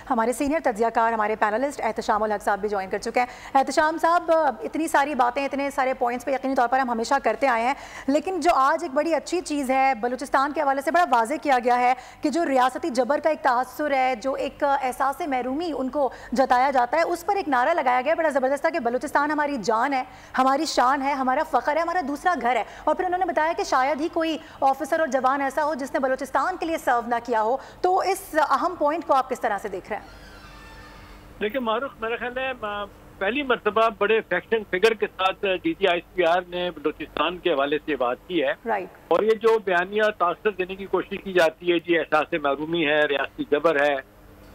हमारे सीनियर तज्जियाकार, हमारे पैनलिस्ट एहतशामुल हक साहब भी ज्वाइन कर चुके हैं। एहतशाम साहब, इतनी सारी बातें, इतने सारे पॉइंट्स पे यकीनी तौर पर हम हमेशा करते आए हैं, लेकिन जो आज एक बड़ी अच्छी चीज़ है, बलूचिस्तान के हवाले से बड़ा वाज़ेह किया गया है कि जो रियासती जबर का एक तहस्सुर है, जो एक एहसास महरूमी उनको जताया जाता है, उस पर एक नारा लगाया गया बड़ा ज़बरदस्त कि बलूचिस्तान हमारी जान है, हमारी शान है, हमारा फ़ख्र है, हमारा दूसरा घर है। और फिर उन्होंने बताया कि शायद ही कोई ऑफिसर और जवान ऐसा हो जिसने बलूचिस्तान के लिए सर्व ना किया हो। तो इस अहम पॉइंट को आप किस तरह से देख रहे हैं? देखिए मारूफ, मेरा ख्याल है पहली मरतबा बड़े फैक्शन फिगर के साथ DGISPR ने बलूचिस्तान के हवाले से बात की है। और ये जो बयानिया तासर देने की कोशिश की जाती है, जी एहसास महरूमी है, रियासती जबर है,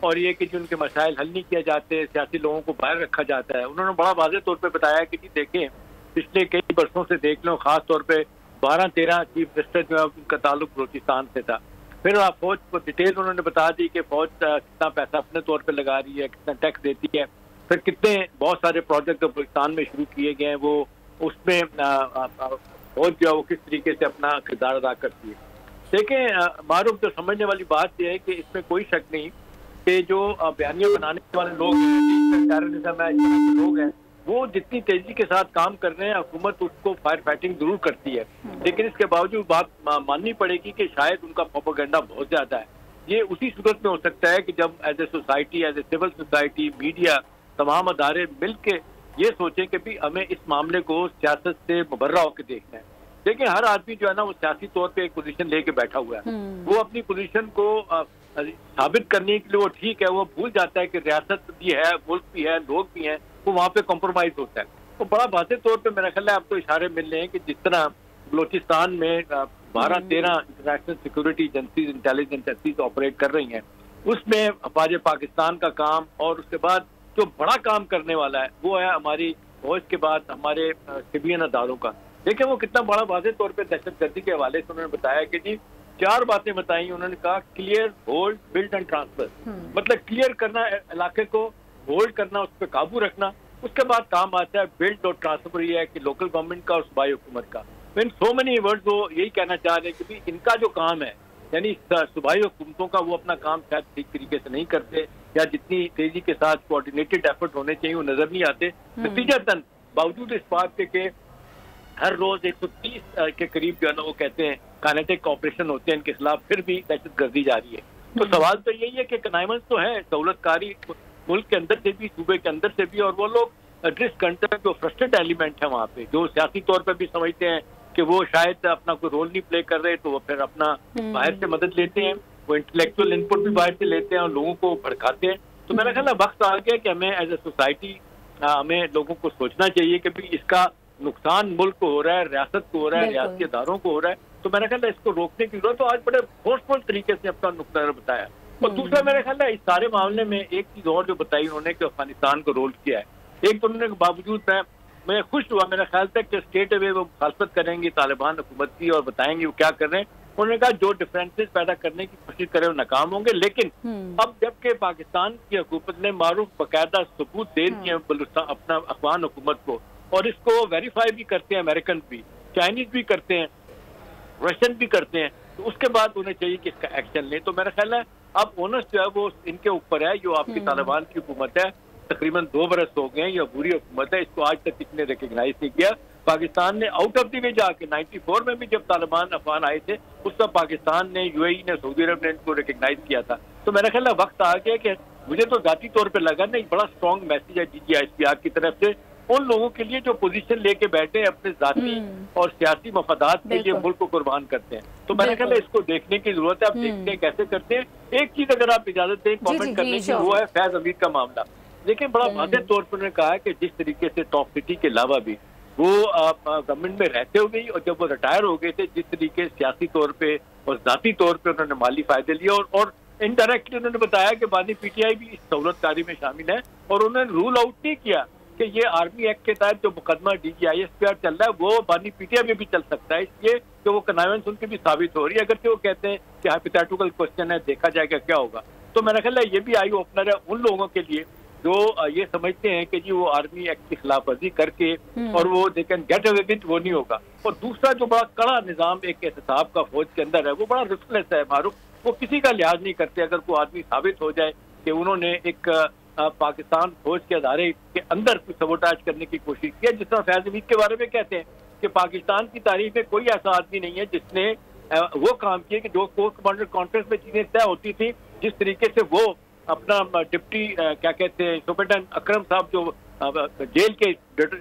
और ये कि जो उनके मसाइल हल नहीं किए जाते, सियासी लोगों को बाहर रखा जाता है। उन्होंने बड़ा वाज़ेह तौर पर बताया कि जी देखें, पिछले कई बरसों से देख लो, खास तौर पर 12-13 चीफ मिनिस्टर जो है उनका ताल्लुक बलूचिस्तान से था। फिर फौज को डिटेल उन्होंने बता दी कि फौज कितना पैसा अपने तौर पे लगा रही है, कितना टैक्स देती है, फिर कितने बहुत सारे प्रोजेक्ट बलूचिस्तान में शुरू किए गए हैं, वो उसमें फौज जो है वो किस तरीके से अपना किरदार अदा करती है। देखें मारूफ, जो समझने वाली बात यह है कि इसमें कोई शक नहीं कि जो बयानियां बनाने वाले लोग हैं, टेररिज्म है, लोग हैं, वो जितनी तेजी के साथ काम कर रहे हैं, हुकूमत उसको फायर फाइटिंग जरूर करती है, लेकिन इसके बावजूद बात माननी पड़ेगी कि शायद उनका प्रोपेगेंडा बहुत ज्यादा है। ये उसी सूरत में हो सकता है कि जब as a society, as a civil society, media, तमाम अदारे मिल के ये सोचें कि भी हमें इस मामले को सियासत से मुबर्रा होकर देखना है। देखिए हर आदमी जो है ना वो सियासी तौर पर एक पोजीशन लेके बैठा हुआ है, वो अपनी पोजीशन को साबित करने के लिए वो ठीक है, वो भूल जाता है कि रियासत भी है, मुल्क भी है, लोग भी हैं, वो वहाँ पे कॉम्प्रोमाइज होता है। तो बड़ा वाज़ेह तौर पे मेरा ख्याल है आपको इशारे मिल रहे हैं कि जिस तरह बलूचिस्तान में 12-13 international security agencies, intelligence agencies operate कर रही हैं, उसमें अफवाज पाकिस्तान का काम, और उसके बाद जो बड़ा काम करने वाला है वो है हमारी फौज के बाद हमारे सिविलियन अदारों का। देखिए वो कितना बड़ा वाज़ेह तौर पर दहशतगर्दी के हवाले से उन्होंने बताया कि जी 4 बातें बताई। उन्होंने कहा clear, hold, build and transfer. मतलब क्लियर करना इलाके को, होल्ड करना, उस पर काबू रखना, उसके बाद काम आता है बिल्ड और ट्रांसफर। ये है कि लोकल गवर्नमेंट का और सूबाई हुकूमत का। इन सो मेनी वर्ड्स वो यही कहना चाह रहे हैं कि इनका जो काम है, यानी सूबाई हुकूमतों का, वो अपना काम शायद ठीक तरीके से नहीं करते, या जितनी तेजी के साथ कोऑर्डिनेटेड एफर्ट होने चाहिए वो नजर नहीं आते। नतीजतन बावजूद इस बात के हर रोज 130 के करीब जो है ना वो कहते हैं काइनेटिक ऑपरेशन होते हैं इनके खिलाफ, फिर भी दहशतगर्दी जारी है। तो सवाल तो यही है कि कनाइमंस तो है, दौलतकारी मुल्क के अंदर से भी, सूबे के अंदर से भी, और वो लोग डिसकंटेंट जो फ्रस्ट्रेट एलिमेंट है वहाँ पे, जो सियासी तौर पर भी समझते हैं कि वो शायद अपना कोई रोल नहीं प्ले कर रहे, तो वो फिर अपना बाहर से मदद लेते हैं, वो इंटेलेक्चुअल इनपुट भी बाहर से लेते हैं और लोगों को भड़काते हैं। तो मेरा ख्याल है वक्त आ गया कि हमें एज ए सोसाइटी हमें लोगों को सोचना चाहिए कि भाई इसका नुकसान मुल्क को हो रहा है, रियासत को हो रहा है, रियासती अदारों को हो रहा है। तो मेरा ख्याल है इसको रोकने की जरूरत। तो आज बड़े फोर्सफुल तरीके से अपना नुक्ता बताया। और दूसरा मेरा ख्याल है इस सारे मामले में एक चीज और जो बताई उन्होंने कि अफगानिस्तान को रोल किया है। एक तो उन्होंने बावजूद मैं खुश हुआ, मेरा ख्याल था कि स्टेट अवे वो मुखालफत करेंगे तालिबान हुकूमत की और बताएंगे वो क्या कर रहे हैं। उन्होंने कहा जो डिफरेंसेस पैदा करने की कोशिश करें वो नाकाम होंगे, लेकिन अब जबकि पाकिस्तान की हुकूमत ने मारूफ बाकायदा सबूत दे दिए अपना अफगान हुकूमत को, और इसको वेरीफाई भी करते हैं, अमेरिकन भी, चाइनीज भी करते हैं, रशियन भी करते हैं, तो उसके बाद उन्हें चाहिए कि इसका एक्शन लें। तो मेरा ख्याल है अब ओनर्स जो है वो इनके ऊपर है। जो आपकी तालिबान की हुकूमत है, तकरीबन 2 बरस हो गए, या बुरी हुकूमत है, इसको आज तक किसी ने रिकग्नाइज नहीं किया। पाकिस्तान ने आउट ऑफ द वे जाके 94 में भी जब तालिबान अफगान आए थे, उस समय पाकिस्तान ने, UAE ने, सऊदी अरब ने इनको रिकग्नाइज किया था। तो मेरा ख्याल है वक्त आ गया कि मुझे तो जाती तौर पर लगा नहीं, बड़ा स्ट्रॉन्ग मैसेज है DGISPR की तरफ से उन लोगों के लिए जो पोजीशन लेके बैठे अपने जाती और सियासी मफादात के लिए मुल्क को कुर्बान करते हैं। तो मैंने कहा इसको देखने की जरूरत है। आप देखते हैं कैसे करते हैं। एक चीज अगर आप इजाजत दें कमेंट करने की, वो है फैज अमीर का मामला। देखिए बड़ा वाज़ेह तौर पर उन्होंने कहा कि जिस तरीके से टॉप सिटी के अलावा भी वो गवर्नमेंट में रहते हुए और जब वो रिटायर हो गए थे, जिस तरीके सियासी तौर पे और जाती तौर पे उन्होंने माली फायदे लिए, और इनडायरेक्टली उन्होंने बताया कि बानी PTI भी इस सहूलतकारी में शामिल है। और उन्होंने रूल आउट नहीं किया कि ये आर्मी एक्ट के तहत जो मुकदमा DGISPR चल रहा है वो बानी PTI में भी चल सकता है, इसलिए कि वो कनाइवेंस उनकी भी साबित हो रही है। अगर वो कहते हैं कि हाइपोथेटिकल क्वेश्चन है, देखा जाएगा क्या होगा। तो मेरा ख्याल है ये भी आई ओपनर है उन लोगों के लिए जो ये समझते हैं कि जी वो आर्मी एक्ट की खिलाफ वर्जी करके और वो they can get away with, वो नहीं होगा। और दूसरा जो बड़ा कड़ा निजाम एक एहतसाब का फौज के अंदर है, वो बड़ा रिस्कलेस है मारूफ, वो किसी का लिहाज नहीं करते। अगर कोई आदमी साबित हो जाए कि उन्होंने एक पाकिस्तान फौज के अदारे के अंदर कुछ सबोटाज करने की कोशिश की है। जिस तरह फैज हमीद के बारे में कहते हैं कि पाकिस्तान की तारीख में कोई ऐसा आदमी नहीं है जिसने वो काम किए कि जो कोर कमांडर कॉन्फ्रेंस में चीजें तय होती थी, जिस तरीके से वो अपना डिप्टी क्या कहते हैं सुपरिटेंडेंट अकरम साहब जो जेल के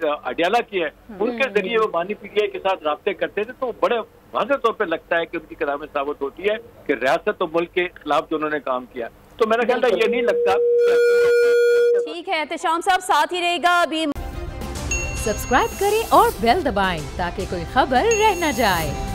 अडियाला की है, उनके जरिए वो बानी पीटीआई के साथ राब्ते करते थे, तो बड़े वाज़ेह तौर पे लगता है कि उनकी कलामें साबित होती है कि रियासत और मुल्क के खिलाफ जो उन्होंने काम किया। तो मेरा ख्याल है ये नहीं लगता। ठीक है एहतशाम साहब, साथ ही रहेगा। अभी सब्सक्राइब करें और बेल दबाएं ताकि कोई खबर रह न जाए।